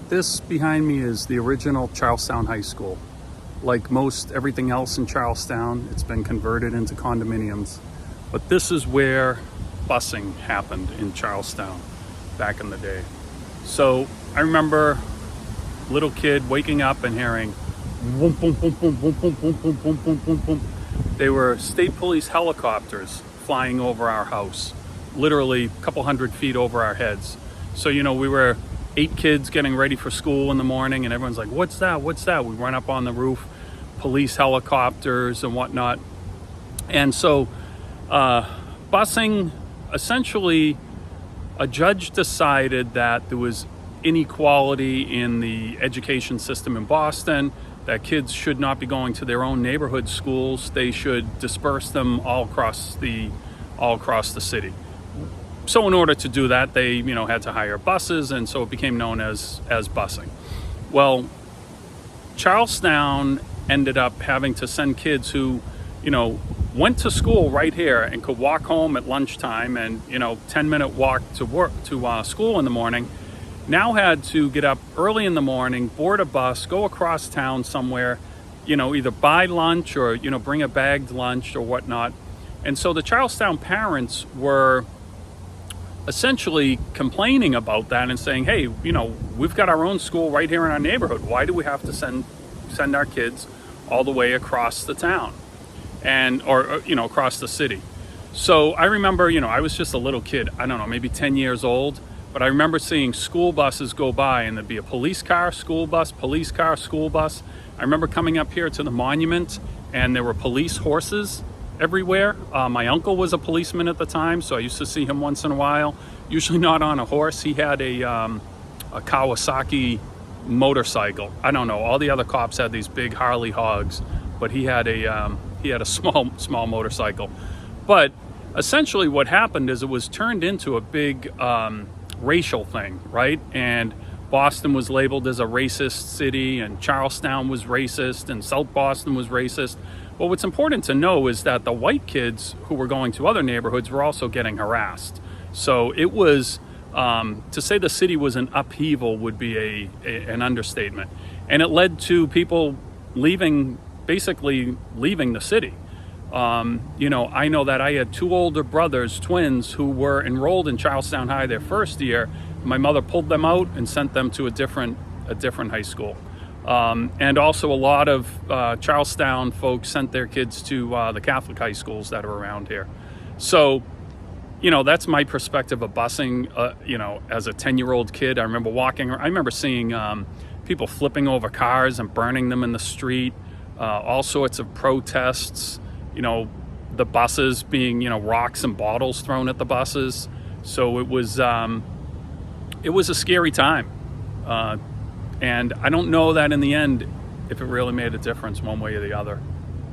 This behind me is the original Charlestown High School. Like most everything else in Charlestown, it's been converted into condominiums. But this is where busing happened in Charlestown back in the day. So I remember little kid waking up and hearing boom, boom, boom, boom, boom, boom, boom, boom, boom, boom, boom, boom. They were state police helicopters flying over our house, literally a couple 100 feet over our heads. So, we were 8 kids getting ready for school in the morning, and everyone's like, what's that? What's that? We run up on the roof, police helicopters and whatnot. And so busing, essentially, a judge decided that there was inequality in the education system in Boston, that kids should not be going to their own neighborhood schools. They should disperse them all across the city. So in order to do that, they had to hire buses, and so it became known as busing. Well, Charlestown ended up having to send kids who went to school right here and could walk home at lunchtime, and 10-minute walk to school in the morning, now had to get up early in the morning, board a bus, go across town somewhere, either buy lunch or bring a bagged lunch or whatnot. And so the Charlestown parents were essentially complaining about that and saying, hey, we've got our own school right here in our neighborhood. Why do we have to send our kids all the way across the town or across the city? So I remember, I was just a little kid, I don't know, maybe 10 years old, but I remember seeing school buses go by, and there'd be a police car, school bus, police car, school bus. I remember coming up here to the monument, and there were police horses everywhere. My uncle was a policeman at the time, so I used to see him once in a while, usually not on a horse. He had a Kawasaki motorcycle. I don't know, all the other cops had these big Harley hogs, but he had a small motorcycle. But essentially what happened is it was turned into a big racial thing, right? And Boston was labeled as a racist city, and Charlestown was racist, and South Boston was racist. But what's important to know is that the white kids who were going to other neighborhoods were also getting harassed. So it was, to say the city was an upheaval would be an understatement. And it led to people basically leaving the city. I know that I had 2 older brothers, twins, who were enrolled in Charlestown High their first year. My mother pulled them out and sent them to a different high school. And also a lot of Charlestown folks sent their kids to the Catholic high schools that are around here. So, that's my perspective of busing. As a 10-year-old kid, I remember seeing people flipping over cars and burning them in the street, all sorts of protests. The buses being, rocks and bottles thrown at the buses. So it was a scary time. And I don't know that in the end, if it really made a difference one way or the other.